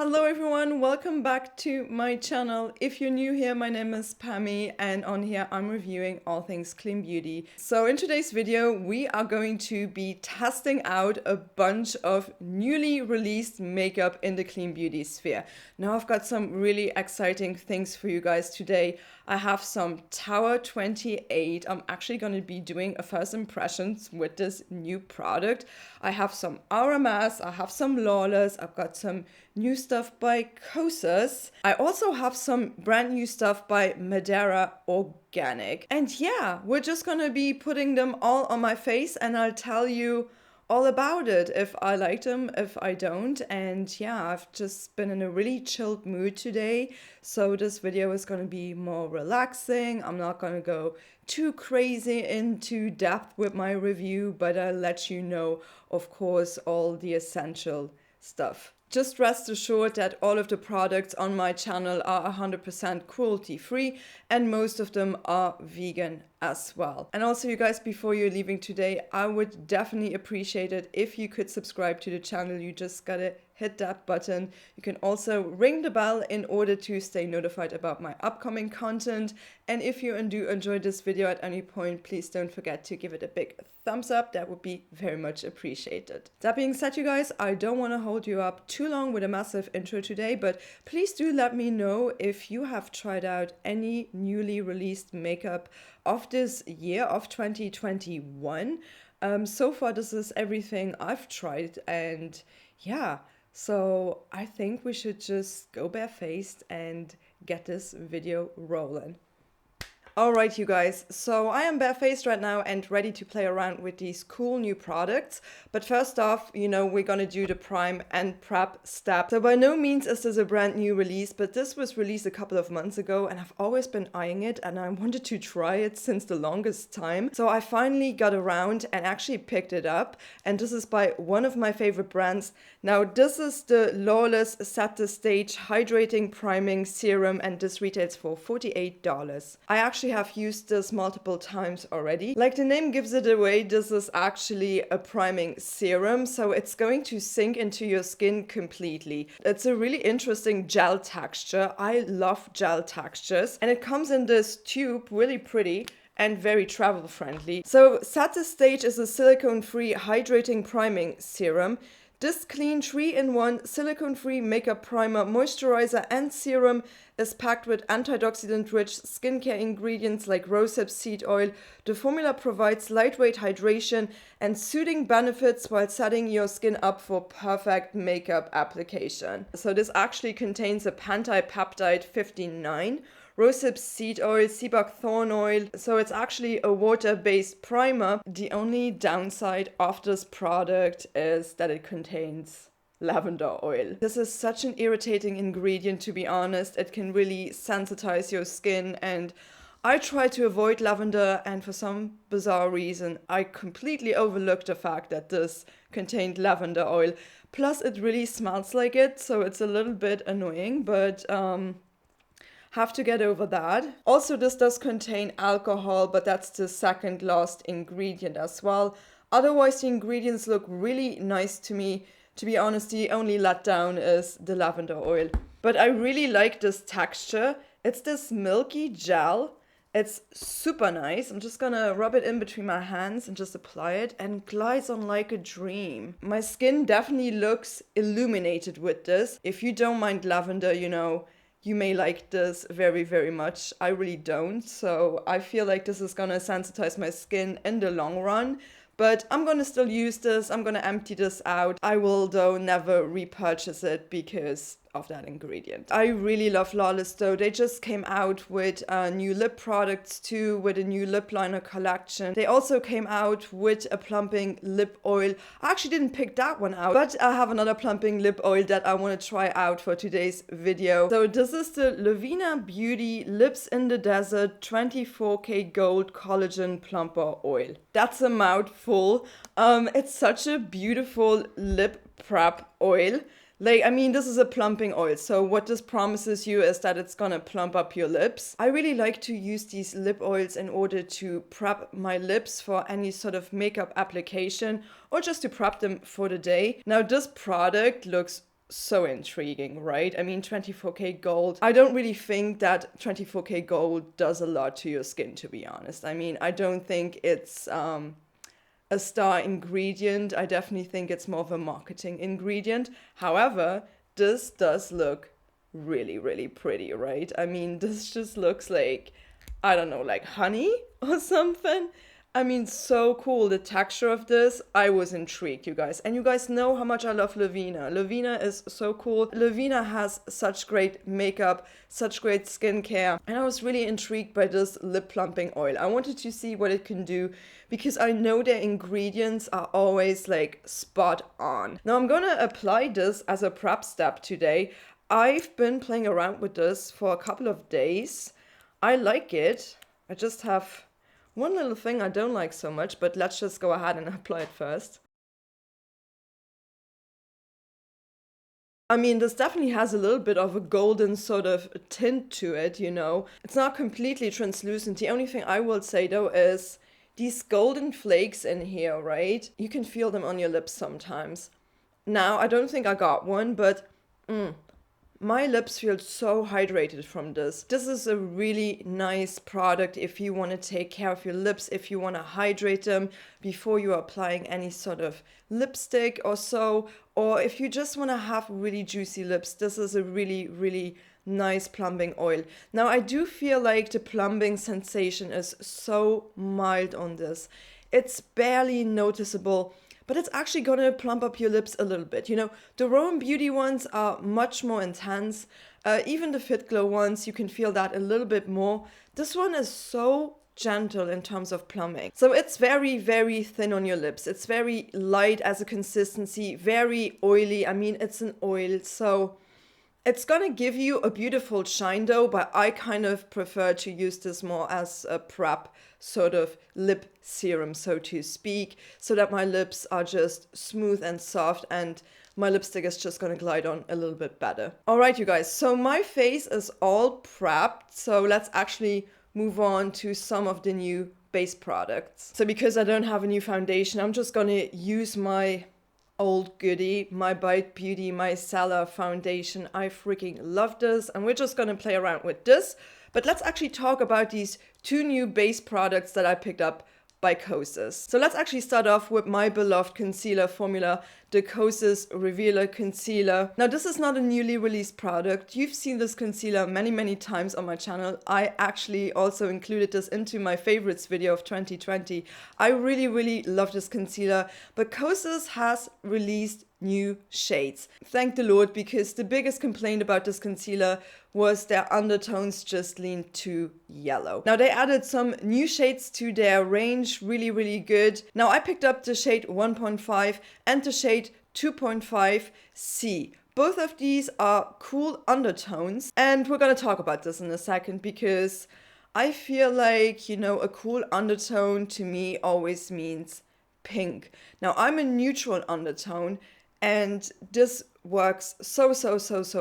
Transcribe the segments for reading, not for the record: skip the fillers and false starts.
Hello everyone, welcome back to my channel. If you're new here, my name is Pammy and on here I'm reviewing all things clean beauty. So in today's video we are going to be testing out a bunch of newly released makeup in the clean beauty sphere. Now I've got some really exciting things for you guys today. I have some Tower 28. I'm actually going to be doing a first impressions with this new product. I have some RMS, I have some Lawless, I've got some new stuff by Kosas. I also have some brand new stuff by Madara Organic. And yeah, we're just going to be putting them all on my face and I'll tell you all about it, if I like them, if I don't. And yeah, I've just been in a really chilled mood today, so this video is going to be more relaxing. I'm not going to go too crazy into depth with my review, but I'll let you know, of course, all the essential stuff. Just rest assured that all of the products on my channel are 100% cruelty-free and most of them are vegan as well. And also, you guys, before you're leaving today, I would definitely appreciate it if you could subscribe to the channel. You just gotta hit that button. You can also ring the bell in order to stay notified about my upcoming content. And if you do enjoy this video at any point, please don't forget to give it a big thumbs up. That would be very much appreciated. That being said, you guys, I don't want to hold you up too long with a massive intro today, but please do let me know if you have tried out any newly released makeup of this year of 2021. So far, this is everything I've tried, and yeah, so I think we should just go barefaced and get this video rolling. Alright, you guys, so I am barefaced right now and ready to play around with these cool new products. But first off, you know, we're gonna do the prime and prep step. So by no means is this a brand new release, but this was released a couple of months ago and I've always been eyeing it and I wanted to try it since the longest time. So I finally got around and actually picked it up, and this is by one of my favorite brands. Now this is the Lawless Set the Stage Hydrating Priming Serum, and this retails for $48. I actually have used this multiple times already. Like the name gives it away, this is actually a priming serum, so it's going to sink into your skin completely. It's a really interesting gel texture. I love gel textures, and it comes in this tube, really pretty and very travel friendly. So Set the Stage is a silicone-free hydrating priming serum. This clean 3-in-1 silicone-free makeup primer, moisturizer and serum is packed with antioxidant-rich skincare ingredients like rosehip seed oil. The formula provides lightweight hydration and soothing benefits while setting your skin up for perfect makeup application. So this actually contains a pentapeptide 59, rosehip seed oil, sea buckthorn oil, so it's actually a water-based primer. The only downside of this product is that it contains lavender oil. This is such an irritating ingredient, to be honest. It can really sensitize your skin, and I try to avoid lavender, and for some bizarre reason I completely overlooked the fact that this contained lavender oil. Plus it really smells like it, so it's a little bit annoying, but have to get over that. Also, this does contain alcohol, but that's the second last ingredient as well. Otherwise, the ingredients look really nice to me. To be honest, the only letdown is the lavender oil. But I really like this texture. It's this milky gel. It's super nice. I'm just gonna rub it in between my hands and just apply it, and glides on like a dream. My skin definitely looks illuminated with this. If you don't mind lavender, you know, you may like this very, very much. I really don't. So I feel like this is gonna sensitize my skin in the long run. But I'm gonna still use this. I'm gonna empty this out. I will, though, never repurchase it because of that ingredient. I really love Lawless, though. They just came out with new lip products too, with a new lip liner collection. They also came out with a plumping lip oil. I actually didn't pick that one out, but I have another plumping lip oil that I want to try out for today's video. So this is the Lovinah Beauty Lips in the Desert 24K Gold Collagen Plumper Oil. That's a mouthful. It's such a beautiful lip prep oil. Like, I mean, this is a plumping oil, so what this promises you is that it's gonna plump up your lips. I really like to use these lip oils in order to prep my lips for any sort of makeup application or just to prep them for the day. Now, this product looks so intriguing, right? I mean, 24K gold. I don't really think that 24K gold does a lot to your skin, to be honest. I mean, I don't think it's a star ingredient. I definitely think it's more of a marketing ingredient. However, this does look really, really pretty, right? I mean, this just looks like, I don't know, like honey or something. I mean, so cool. The texture of this, I was intrigued, you guys. And you guys know how much I love Lovinah. Lovinah is so cool. Lovinah has such great makeup, such great skincare. And I was really intrigued by this lip plumping oil. I wanted to see what it can do because I know their ingredients are always like spot on. Now I'm gonna apply this as a prep step today. I've been playing around with this for a couple of days. I like it. I just have one little thing I don't like so much, but let's just go ahead and apply it first. I mean, this definitely has a little bit of a golden sort of tint to it, you know. It's not completely translucent. The only thing I will say though is these golden flakes in here, right? You can feel them on your lips sometimes. Now, I don't think I got one, but my lips feel so hydrated from this. This is a really nice product if you want to take care of your lips, if you want to hydrate them before you're applying any sort of lipstick or so, or if you just want to have really juicy lips. This is a really, really nice plumping oil. Now, I do feel like the plumping sensation is so mild on this. It's barely noticeable, but it's actually going to plump up your lips a little bit. You know, the Raw and Beauty ones are much more intense. Even the Fit Glow ones, you can feel that a little bit more. This one is so gentle in terms of plumbing. So it's very, very thin on your lips. It's very light as a consistency, very oily. I mean, it's an oil, so it's gonna give you a beautiful shine though, but I kind of prefer to use this more as a prep sort of lip serum, so to speak, so that my lips are just smooth and soft and my lipstick is just gonna glide on a little bit better. All right, you guys, so my face is all prepped, so let's actually move on to some of the new base products. So because I don't have a new foundation, I'm just gonna use my old goodie, my Bite Beauty Micellar foundation. I freaking love this, and we're just gonna play around with this. But let's actually talk about these two new base products that I picked up by Kosas. So let's actually start off with my beloved concealer formula, the Kosas Revealer Concealer. Now, this is not a newly released product. You've seen this concealer many, many times on my channel. I actually also included this into my favorites video of 2020. I really, really love this concealer, but Kosas has released new shades. Thank the Lord, because the biggest complaint about this concealer was their undertones just leaned too yellow. Now they added some new shades to their range, really, really good. Now I picked up the shade 1.5 and the shade 2.5C. Both of these are cool undertones, and we're gonna talk about this in a second because I feel like, you know, a cool undertone to me always means pink. Now I'm a neutral undertone, and this works so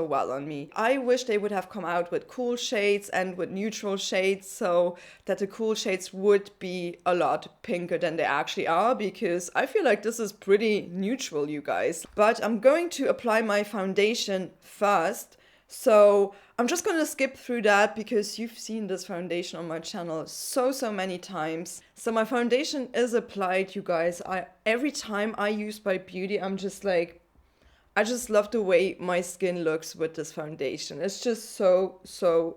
well on me. I wish they would have come out with cool shades and with neutral shades so that the cool shades would be a lot pinker than they actually are, because I feel like this is pretty neutral, you guys. But I'm going to apply my foundation first. So I'm just going to skip through that because you've seen this foundation on my channel so many times. So my foundation is applied, you guys. Every time I use by Beauty, I'm just like, I just love the way my skin looks with this foundation. It's just so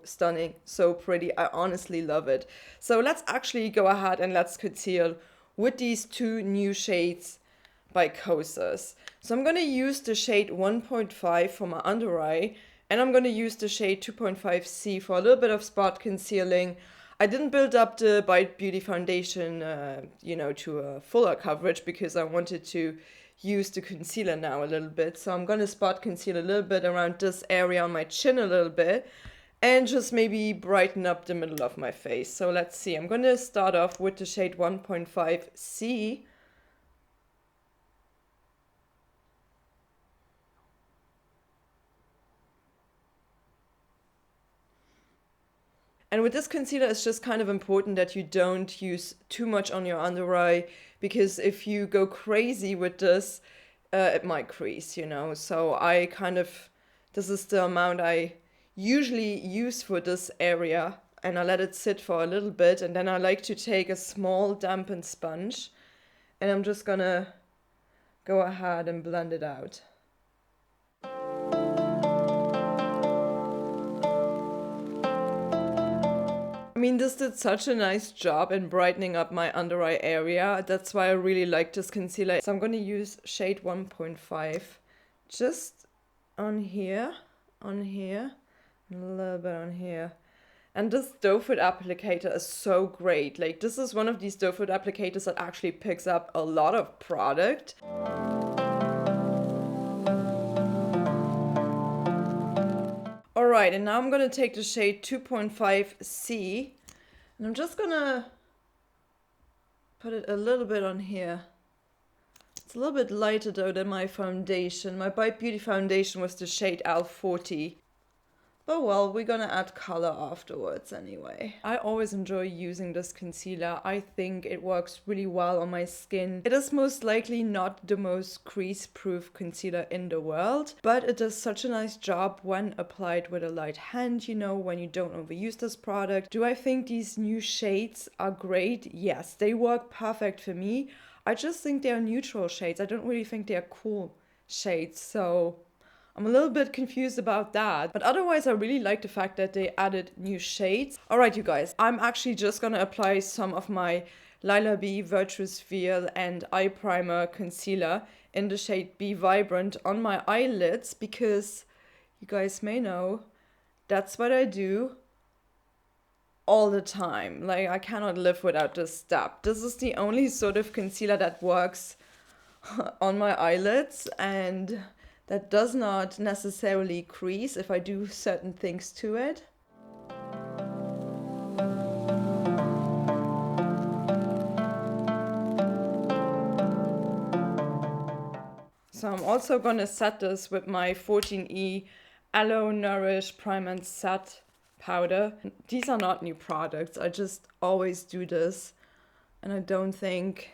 stunning, so pretty. I honestly love it. So let's actually go ahead and let's conceal with these two new shades by Kosas. So I'm going to use the shade 1.5 for my under eye, and I'm going to use the shade 2.5C for a little bit of spot concealing. I didn't build up the Bite Beauty foundation, you know, to a fuller coverage because I wanted to use the concealer now a little bit. So I'm going to spot conceal a little bit around this area on my chin a little bit and just maybe brighten up the middle of my face. So let's see. I'm going to start off with the shade 1.5C. And with this concealer, it's just kind of important that you don't use too much on your under eye, because if you go crazy with this, it might crease, you know. So I kind of, this is the amount I usually use for this area, and I let it sit for a little bit, and then I like to take a small dampened sponge, and I'm just gonna go ahead and blend it out. I mean, this did such a nice job in brightening up my under eye area. That's why I really like this concealer. So I'm going to use shade 1.5 just on here, and a little bit on here. And this doe foot applicator is so great. Like, this is one of these doe foot applicators that actually picks up a lot of product. Alright, and now I'm going to take the shade 2.5C, and I'm just going to put it a little bit on here. It's a little bit lighter though than my foundation. My Bite Beauty foundation was the shade L40. But well, we're gonna add color afterwards anyway. I always enjoy using this concealer. I think it works really well on my skin. It is most likely not the most crease-proof concealer in the world, but it does such a nice job when applied with a light hand, you know, when you don't overuse this product. Do I think these new shades are great? Yes, they work perfect for me. I just think they're neutral shades. I don't really think they're cool shades, so I'm a little bit confused about that, but otherwise I really like the fact that they added new shades. Alright you guys, I'm actually just gonna apply some of my Lila B Virtuous Veil and Eye Primer Concealer in the shade Be Vibrant on my eyelids, because you guys may know that's what I do all the time. Like, I cannot live without this step. This is the only sort of concealer that works on my eyelids, and that does not necessarily crease if I do certain things to it. So I'm also gonna set this with my 14E Aloe Nourish Prime and Set powder. These are not new products, I just always do this, and I don't think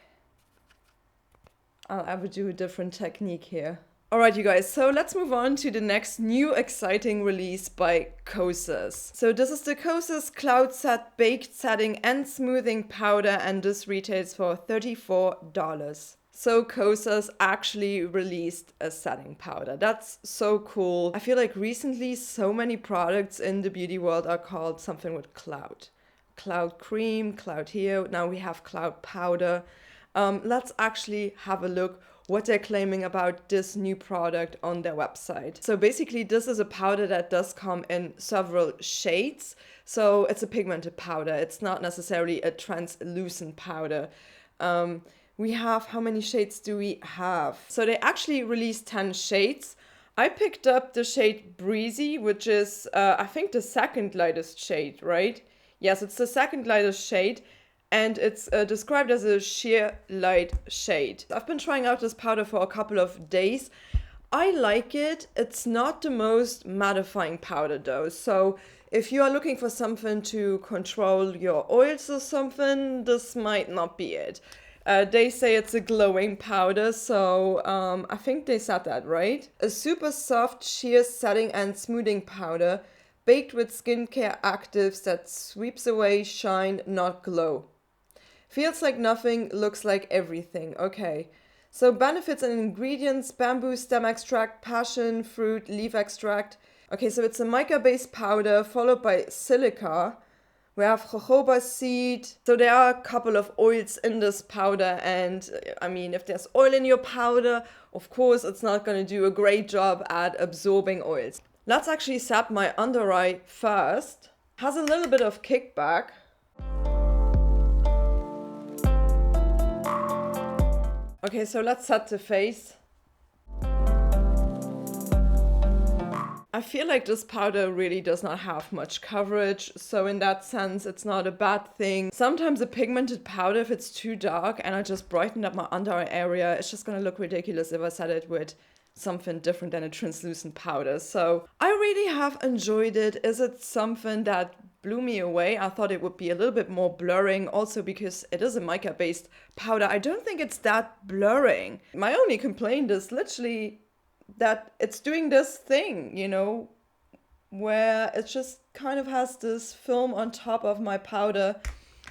I'll ever do a different technique here. Alright you guys, so let's move on to the next new exciting release by Kosas. So this is the Kosas Cloud Set Baked Setting and Smoothing Powder, and this retails for $34. So Kosas actually released a setting powder. That's so cool. I feel like recently so many products in the beauty world are called something with cloud. Cloud cream, cloud here, now we have cloud powder. Let's actually have a look what they're claiming about this new product on their website. So basically this is a powder that does come in several shades. So it's a pigmented powder. It's not necessarily a translucent powder. We have, how many shades do we have? So they actually released 10 shades. I picked up the shade Breezy, which is, I think, the second lightest shade, right? Yes, it's the second lightest shade, and it's described as a sheer light shade. I've been trying out this powder for a couple of days. I like it. It's not the most mattifying powder though. So if you are looking for something to control your oils or something, this might not be it. They say it's a glowing powder, so I think they said that, right? A super soft sheer setting and smoothing powder baked with skincare actives that sweeps away shine, not glow. Feels like nothing, looks like everything. Okay. So benefits and ingredients: bamboo stem extract, passion fruit leaf extract. Okay, so it's a mica-based powder followed by silica. We have jojoba seed. So there are a couple of oils in this powder, and I mean, if there's oil in your powder, of course it's not going to do a great job at absorbing oils. Let's actually set my under eye first. Has a little bit of kickback. Okay, so let's set the face. I feel like this powder really does not have much coverage, so in that sense it's not a bad thing. Sometimes a pigmented powder, if it's too dark and I just brightened up my under eye area, it's just gonna look ridiculous if I set it with something different than a translucent powder. So I really have enjoyed it. Is it something that blew me away. I thought it would be a little bit more blurring, also because it is a mica-based powder. I don't think it's that blurring. My only complaint is literally that it's doing this thing, you know, where it just kind of has this film on top of my powder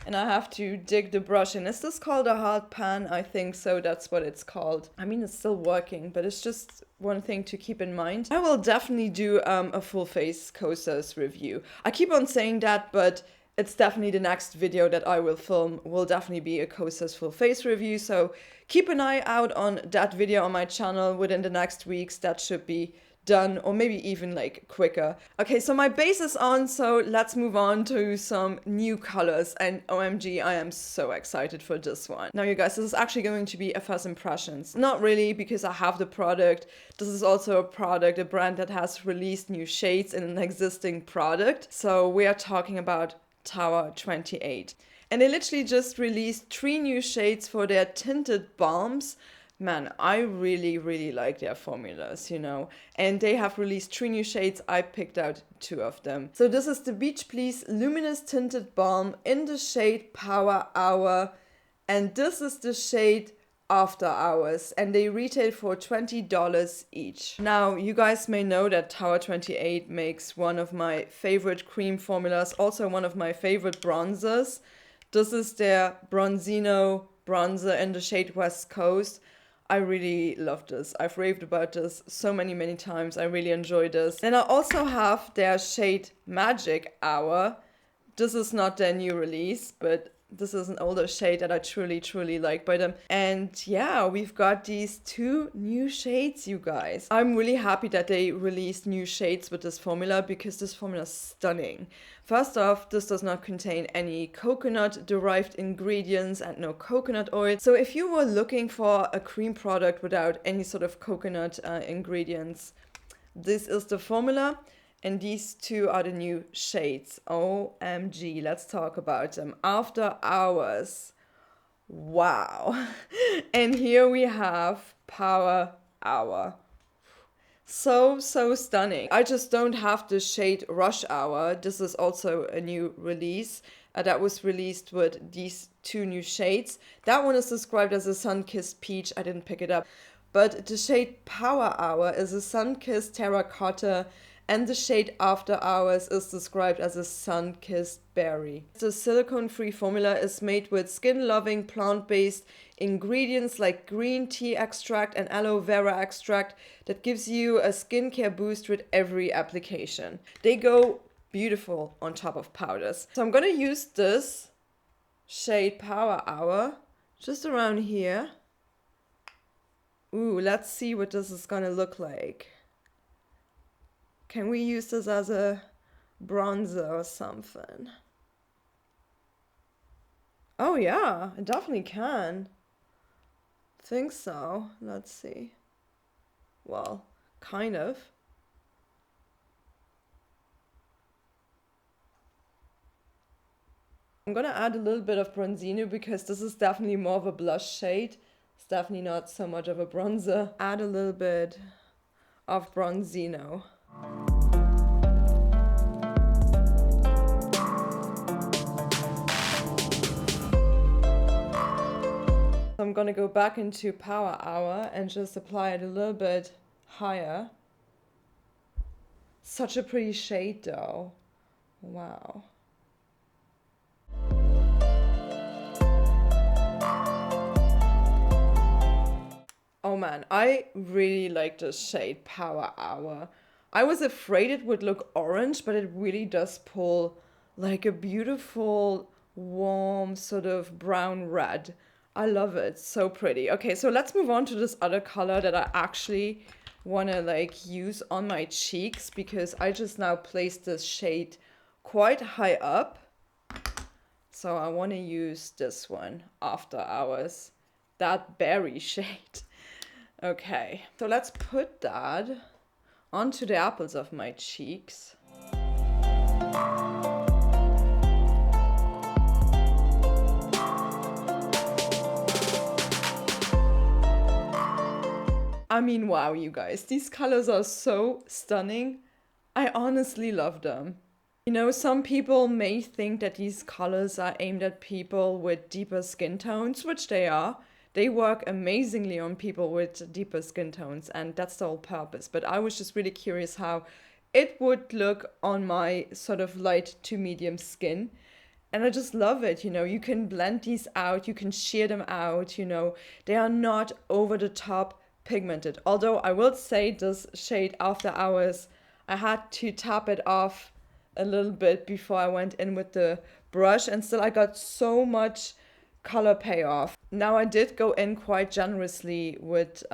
and I have to dig the brush in. Is this called a hard pan? I think so, that's what it's called. I mean, it's still working, but it's just one thing to keep in mind. I will definitely do a full face Kosas review. I keep on saying that, but it's definitely the next video that I will film will definitely be a Kosas full face review. So keep an eye out on that video on my channel within the next weeks. That should be done, or maybe even like quicker. Okay, so my base is on, so let's move on to some new colors, and OMG, I am so excited for this one. Now you guys, this is actually going to be a first impressions. Not really, because I have the product. This is also a product, a brand that has released new shades in an existing product. So we are talking about Tower 28. And they literally just released 3 new shades for their tinted balms. Man, I really like their formulas, you know. And they have released 3 new shades. I picked out 2 of them. So this is the Beach Please Luminous Tinted Balm in the shade Power Hour. And this is the shade After Hours. And they retail for $20 each. Now, you guys may know that Tower 28 makes one of my favorite cream formulas. Also one of my favorite bronzers. This is their Bronzino bronzer in the shade West Coast. I really love this. I've raved about this so many times. I really enjoy this. Then I also have their shade Magic Hour. This is not their new release, but this is an older shade that I truly like by them. And yeah, we've got these 2 new shades, you guys. I'm really happy that they released new shades with this formula, because this formula is stunning. First off, this does not contain any coconut-derived ingredients and no coconut oil. So if you were looking for a cream product without any sort of coconut ingredients, this is the formula. And these 2 are the new shades. OMG, let's talk about them. After Hours. Wow. And here we have Power Hour. So stunning. I just don't have the shade Rush Hour. This is also a new release that was released with these 2 new shades. That one is described as a sun-kissed peach. I didn't pick it up. But the shade Power Hour is a sun-kissed terracotta, and the shade After Hours is described as a sun-kissed berry. The silicone-free formula is made with skin-loving plant-based ingredients like green tea extract and aloe vera extract that gives you a skincare boost with every application. They go beautiful on top of powders. So I'm gonna use this shade Power Hour just around here. Ooh, let's see what this is gonna look like. Can we use this as a bronzer or something? Oh yeah, I definitely can. Think so. Let's see. Well, kind of. I'm gonna add a little bit of Bronzino because this is definitely more of a blush shade. It's definitely not so much of a bronzer. Add a little bit of Bronzino. I'm gonna go back into Power Hour and just apply it a little bit higher. Such a pretty shade though. Wow. Oh man, I really like this shade Power Hour. I was afraid it would look orange, but it really does pull like a beautiful, warm sort of brown red. I love it, so pretty. Okay, so let's move on to this other color that I actually want to like use on my cheeks, because I just now placed this shade quite high up. So I want to use this one, After Hours, that berry shade. Okay, so let's put that onto the apples of my cheeks. I mean, wow, you guys, these colors are so stunning. I honestly love them. You know, some people may think that these colors are aimed at people with deeper skin tones, which they are. They work amazingly on people with deeper skin tones, and that's the whole purpose. But I was just really curious how it would look on my sort of light to medium skin. And I just love it, you know, you can blend these out, you can sheer them out, you know, they are not over the top pigmented. Although I will say this shade After Hours, I had to tap it off a little bit before I went in with the brush, and still I got so much color payoff. Now I did go in quite generously with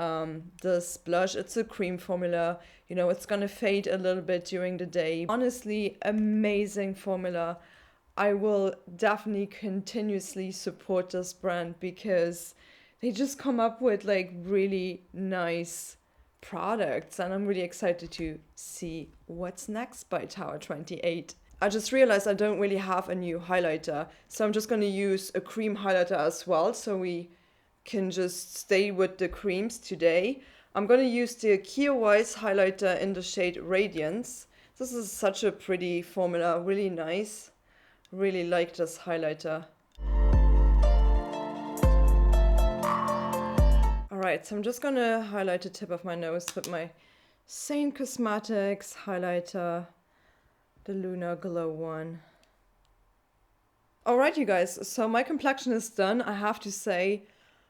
this blush. It's a cream formula, you know, it's gonna fade a little bit during the day. Honestly, amazing formula. I will definitely continuously support this brand because they just come up with like really nice products, and I'm really excited to see what's next by Tower 28. I just realized I don't really have a new highlighter, so I'm just going to use a cream highlighter as well, so we can just stay with the creams today. I'm going to use the Kjaer Weis highlighter in the shade Radiance. This is such a pretty formula, really nice. Really like this highlighter. Alright, so I'm just gonna highlight the tip of my nose with my Saint Cosmetics highlighter, the Lunar Glow one. Alright, you guys, so my complexion is done. I have to say,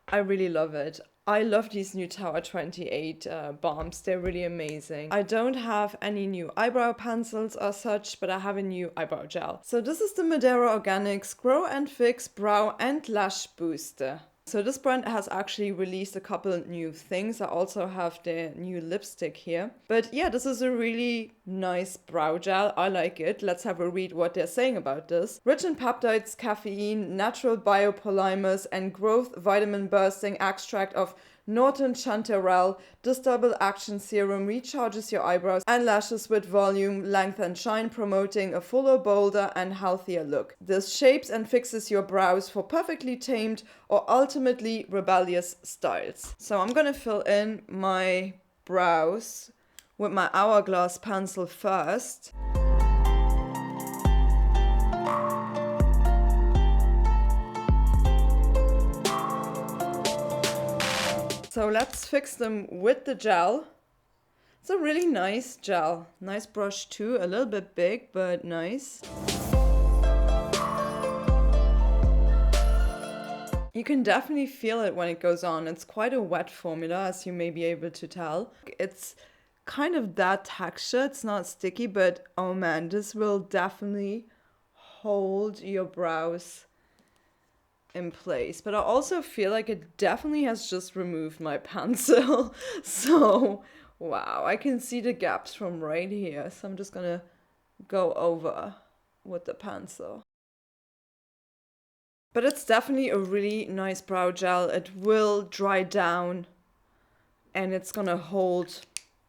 I really love it. I love these new Tower 28 balms. They're really amazing. I don't have any new eyebrow pencils or such, but I have a new eyebrow gel. So this is the Madara Organics Grow and Fix Brow and Lash Booster. So this brand has actually released a couple of new things. I also have their new lipstick here. But yeah, this is a really nice brow gel. I like it. Let's have a read what they're saying about this. Rich in peptides, caffeine, natural biopolymers, and growth vitamin bursting extract of Norton Chanterelle, this double action serum recharges your eyebrows and lashes with volume, length and shine, promoting a fuller, bolder and healthier look. This shapes and fixes your brows for perfectly tamed or ultimately rebellious styles. So I'm gonna fill in my brows with my Hourglass pencil first. So let's fix them with the gel. It's a really nice gel. Nice brush too, a little bit big, but nice. You can definitely feel it when it goes on. It's quite a wet formula, as you may be able to tell. It's kind of that texture. It's not sticky, but oh man, this will definitely hold your brows in place. But I also feel like it definitely has just removed my pencil. So wow, I can see the gaps from right here. So I'm just gonna go over with the pencil. But it's definitely a really nice brow gel. It will dry down and it's gonna hold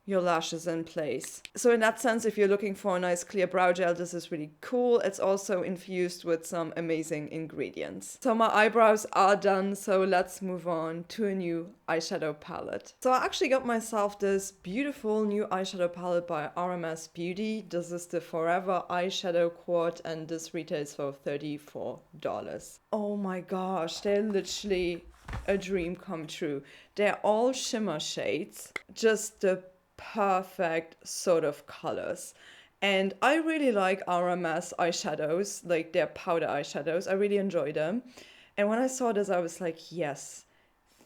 your lashes in place. So in that sense, if you're looking for a nice clear brow gel, this is really cool. It's also infused with some amazing ingredients. So my eyebrows are done, so let's move on to a new eyeshadow palette. So I actually got myself this beautiful new eyeshadow palette by RMS Beauty. This is the Forever Eyeshadow Quad, and this retails for $34. Oh my gosh, they're literally a dream come true. They're all shimmer shades, just the perfect sort of colors. And I really like RMS eyeshadows, like their powder eyeshadows. I really enjoy them. And when I saw this, I was like, yes,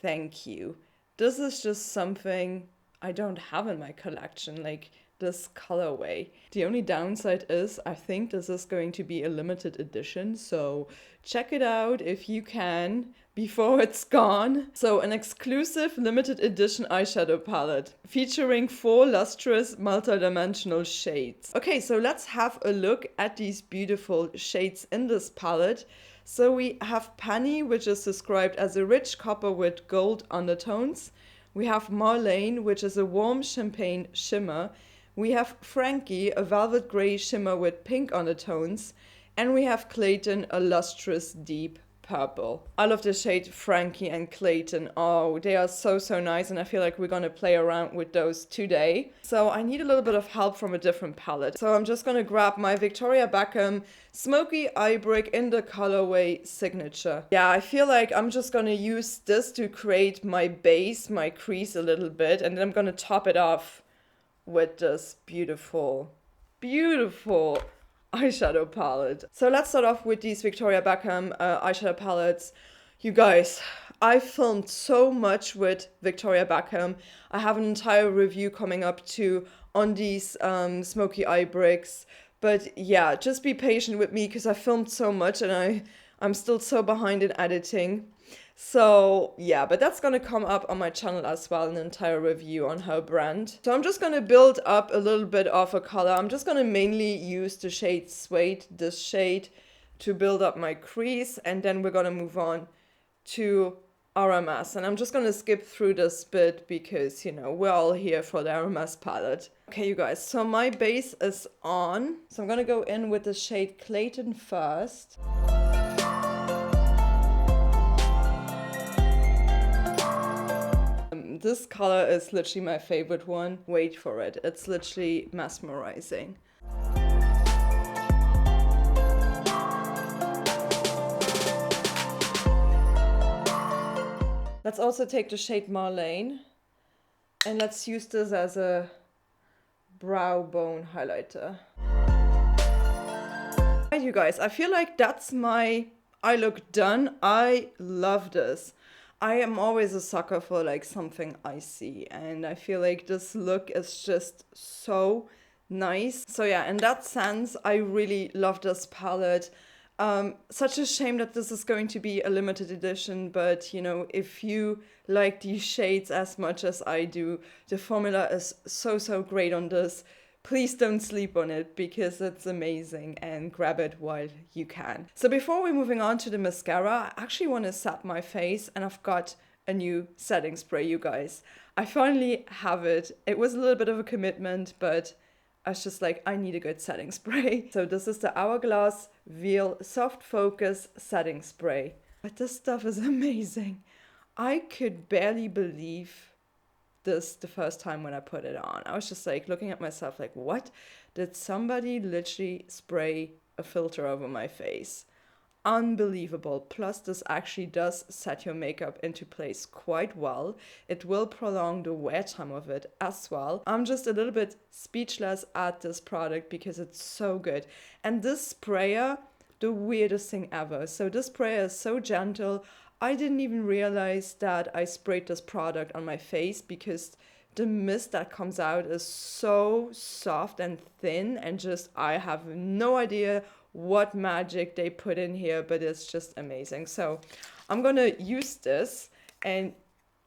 thank you. This is just something I don't have in my collection, like this colorway. The only downside is I think this is going to be a limited edition, so check it out if you can before it's gone. So an exclusive limited edition eyeshadow palette featuring 4 lustrous multi-dimensional shades. Okay, so let's have a look at these beautiful shades in this palette. So we have Penny, which is described as a rich copper with gold undertones. We have Marlene, which is a warm champagne shimmer. We have Frankie, a velvet grey shimmer with pink undertones. And we have Clayton, a lustrous deep purple. I love the shade Frankie and Clayton. Oh, they are so, so nice, and I feel like we're gonna play around with those today. So I need a little bit of help from a different palette. So I'm just gonna grab my Victoria Beckham Smoky Eye Brick in the colorway Signature. Yeah, I feel like I'm just gonna use this to create my base, my crease a little bit, and then I'm gonna top it off with this beautiful, beautiful eyeshadow palette. So let's start off with these Victoria Beckham eyeshadow palettes. You guys, I filmed so much with Victoria Beckham. I have an entire review coming up too on these smoky eye bricks. But yeah, just be patient with me because I filmed so much and I'm still so behind in editing. So yeah, but that's gonna come up on my channel as well, an entire review on her brand. So I'm just gonna build up a little bit of a color. I'm just gonna mainly use the shade Suede, this shade, to build up my crease, and then we're gonna move on to RMS. And I'm just gonna skip through this bit because, you know, we're all here for the RMS palette. Okay, you guys, so my base is on. So I'm gonna go in with the shade Clayton first. This color is literally my favorite one. Wait for it. It's literally mesmerizing. Let's also take the shade Marlene and let's use this as a brow bone highlighter. Right, you guys, I feel like that's my eye look done. I love this. I am always a sucker for like something icy, and I feel like this look is just so nice. So yeah, in that sense, I really love this palette. Such a shame that this is going to be a limited edition, but you know, if you like these shades as much as I do, the formula is so, so great on this. Please don't sleep on it because it's amazing, and grab it while you can. So before we're moving on to the mascara, I actually want to set my face, and I've got a new setting spray, you guys. I finally have it. It was a little bit of a commitment, but I was just like, I need a good setting spray. So this is the Hourglass Veil Soft Focus Setting Spray. But this stuff is amazing. I could barely believe this the first time when I put it on. I was just like looking at myself like, what? Did somebody literally spray a filter over my face? Unbelievable. Plus this actually does set your makeup into place quite well. It will prolong the wear time of it as well. I'm just a little bit speechless at this product because it's so good. And this sprayer, the weirdest thing ever. So this sprayer is so gentle. I didn't even realize that I sprayed this product on my face because the mist that comes out is so soft and thin, and just I have no idea what magic they put in here, but it's just amazing. So I'm gonna use this, and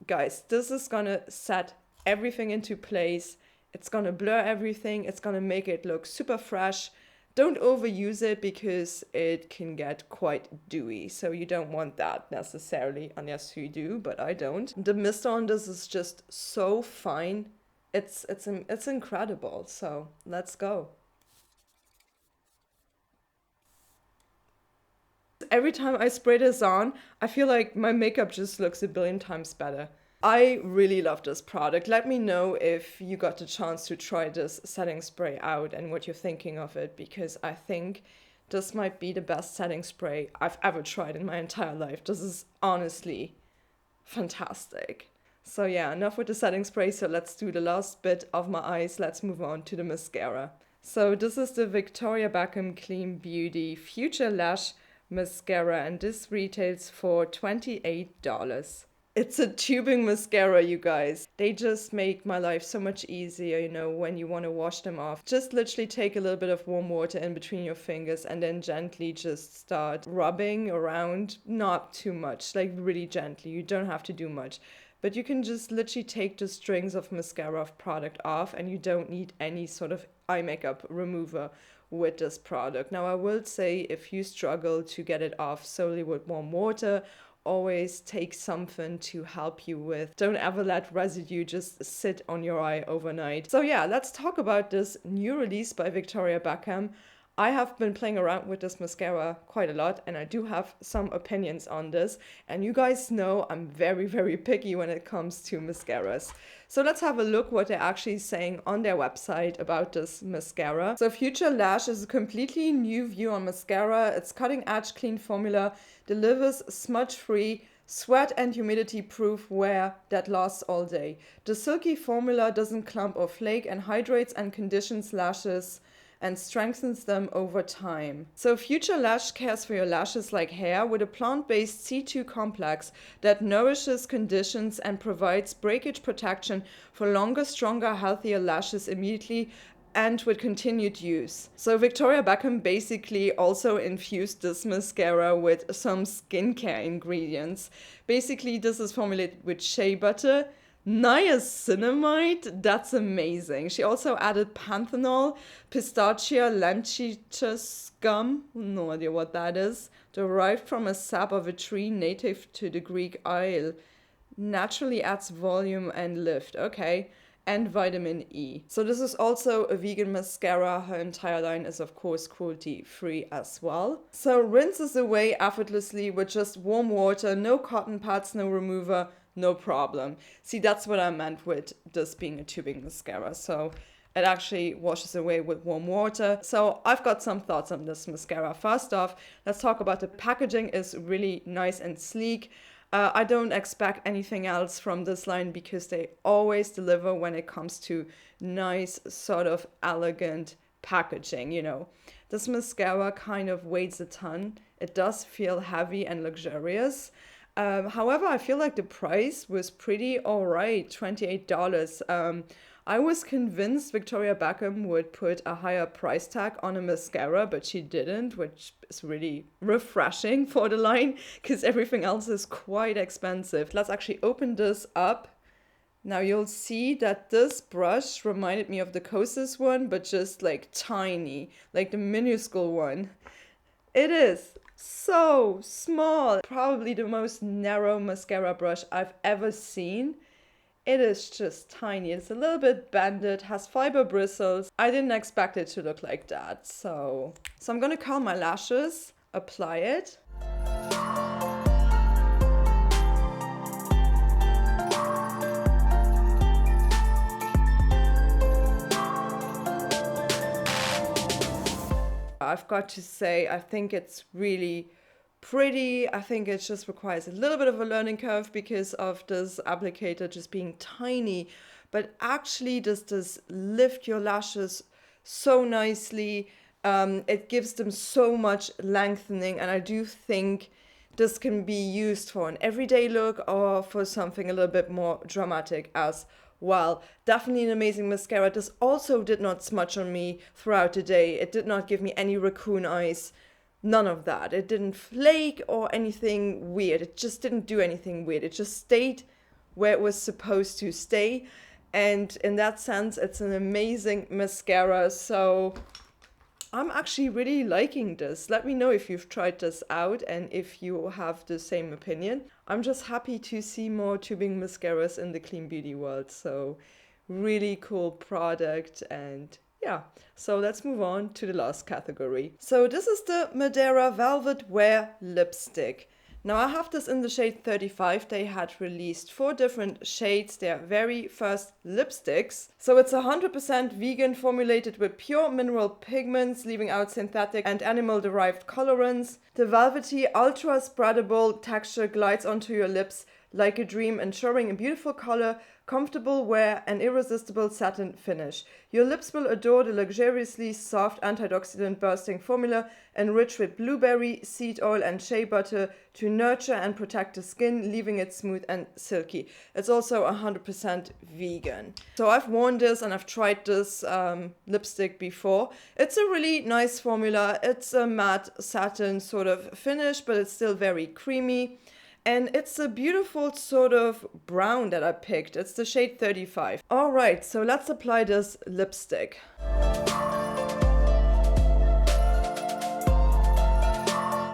guys, this is gonna set everything into place. It's gonna blur everything. It's gonna make it look super fresh. Don't overuse it because it can get quite dewy, so you don't want that necessarily, unless you do, but I don't. The mist on this is just so fine. It's incredible. So let's go. Every time I spray this on, I feel like my makeup just looks a billion times better. I really love this product. Let me know if you got the chance to try this setting spray out and what you're thinking of it, because I think this might be the best setting spray I've ever tried in my entire life. This is honestly fantastic. So yeah, enough with the setting spray. So let's do the last bit of my eyes. Let's move on to the mascara. So this is the Victoria Beckham Clean Beauty Future Lash Mascara, and this retails for $28. It's a tubing mascara, you guys. They just make my life so much easier, you know, when you want to wash them off. Just literally take a little bit of warm water in between your fingers and then gently just start rubbing around. Not too much, like really gently. You don't have to do much. But you can just literally take the strings of mascara product off, and you don't need any sort of eye makeup remover with this product. Now, I will say if you struggle to get it off solely with warm water, always take something to help you with. Don't ever let residue just sit on your eye overnight. So yeah, let's talk about this new release by Victoria Beckham. I have been playing around with this mascara quite a lot, and I do have some opinions on this. And you guys know I'm very, very picky when it comes to mascaras. So let's have a look what they're actually saying on their website about this mascara. So Future Lash is a completely new view on mascara. It's cutting edge clean formula, delivers smudge-free, sweat and humidity proof wear that lasts all day. The silky formula doesn't clump or flake and hydrates and conditions lashes and strengthens them over time. So Future Lash cares for your lashes like hair with a plant-based C2 complex that nourishes, conditions and provides breakage protection for longer, stronger, healthier lashes immediately and with continued use. So Victoria Beckham basically also infused this mascara with some skincare ingredients. Basically, this is formulated with shea butter, niacinamide, that's amazing. She also added panthenol, pistachia lenticchus gum, no idea what that is, derived from a sap of a tree native to the Greek Isle. Naturally adds volume and lift, okay. And vitamin E. So this is also a vegan mascara. Her entire line is of course cruelty free as well. So rinses away effortlessly with just warm water, no cotton pads, no remover, no problem. See, that's what I meant with this being a tubing mascara. So it actually washes away with warm water. So I've got some thoughts on this mascara. First off, let's talk about the packaging. Is really nice and sleek. I don't expect anything else from this line because they always deliver when it comes to nice, sort of elegant packaging, you know. This mascara kind of weighs a ton. It does feel heavy and luxurious. However, I feel like the price was pretty alright, $28. I was convinced Victoria Beckham would put a higher price tag on a mascara, but she didn't, which is really refreshing for the line because everything else is quite expensive. Let's actually open this up. Now you'll see that this brush reminded me of the Kosas one, but just like tiny, like the minuscule one. It is so small. Probably the most narrow mascara brush I've ever seen. It is just tiny. It's a little bit bended, has fiber bristles. I didn't expect it to look like that. So I'm gonna curl my lashes, apply it. I've got to say, I think it's really pretty. I think it just requires a little bit of a learning curve because of this applicator just being tiny, but actually does lift your lashes so nicely. It gives them so much lengthening, and I do think this can be used for an everyday look or for something a little bit more dramatic as well. Definitely an amazing mascara. This also did not smudge on me throughout the day. It did not give me any raccoon eyes. None of that. It didn't flake or anything weird. It just didn't do anything weird. It just stayed where it was supposed to stay. And in that sense, it's an amazing mascara. So I'm actually really liking this. Let me know if you've tried this out and if you have the same opinion. I'm just happy to see more tubing mascaras in the clean beauty world. So really cool product, and yeah, so let's move on to the last category. So this is the Madara Velvet Wear Lipstick. Now I have this in the shade 35. They had released 4 different shades, their very first lipsticks. So it's 100% vegan, formulated with pure mineral pigments, leaving out synthetic and animal-derived colorants. The velvety, ultra-spreadable texture glides onto your lips like a dream, ensuring a beautiful color, comfortable wear, and irresistible satin finish. Your lips will adore the luxuriously soft antioxidant bursting formula, enriched with blueberry, seed oil, and shea butter to nurture and protect the skin, leaving it smooth and silky. It's also 100% vegan. So I've worn this and I've tried this lipstick before. It's a really nice formula. It's a matte satin sort of finish, but it's still very creamy. And it's a beautiful sort of brown that I picked. It's the shade 35. All right, so let's apply this lipstick.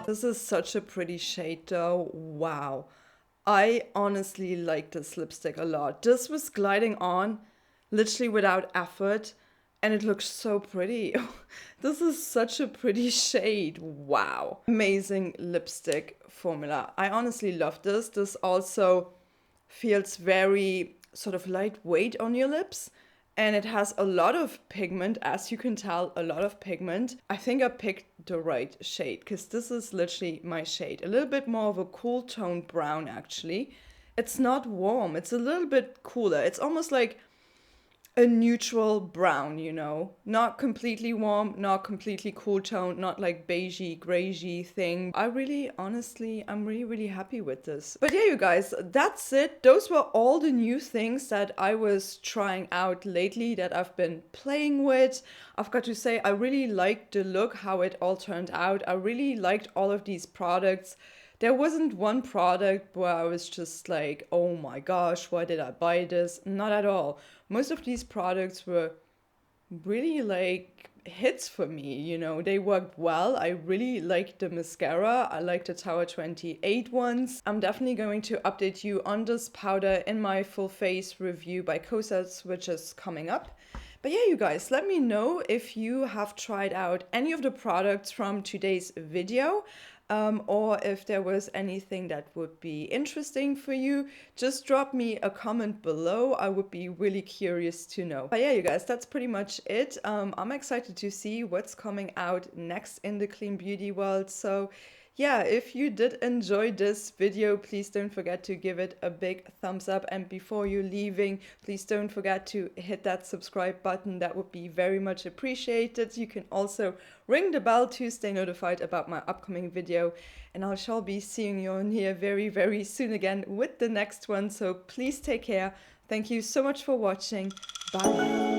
This is such a pretty shade though. Wow. I honestly like this lipstick a lot. This was gliding on literally without effort. And it looks so pretty. This is such a pretty shade. Wow. Amazing lipstick formula. I honestly love this. This also feels very sort of lightweight on your lips. And it has a lot of pigment, as you can tell, a lot of pigment. I think I picked the right shade because this is literally my shade. A little bit more of a cool tone brown, actually. It's not warm. It's a little bit cooler. It's almost like a neutral brown, you know, not completely warm, not completely cool tone, not like beigey, grayy thing. I'm really happy with this. But yeah, you guys, that's it. Those were all the new things that I was trying out lately that I've been playing with. I've got to say, I really liked the look, how it all turned out. I really liked all of these products. There wasn't one product where I was just like, oh my gosh, why did I buy this? Not at all. Most of these products were really like hits for me, you know, they worked well. I really liked the mascara. I liked the Tower 28 ones. I'm definitely going to update you on this powder in my full face review by Kosas, which is coming up. But yeah, you guys, let me know if you have tried out any of the products from today's video. Or if there was anything that would be interesting for you, just drop me a comment below. I would be really curious to know. But yeah, you guys, that's pretty much it. I'm excited to see what's coming out next in the clean beauty world. So yeah, if you did enjoy this video, please don't forget to give it a big thumbs up. And before you're leaving, please don't forget to hit that subscribe button. That would be very much appreciated. You can also ring the bell to stay notified about my upcoming video. And I shall be seeing you on here very soon again with the next one. So please take care. Thank you so much for watching. Bye.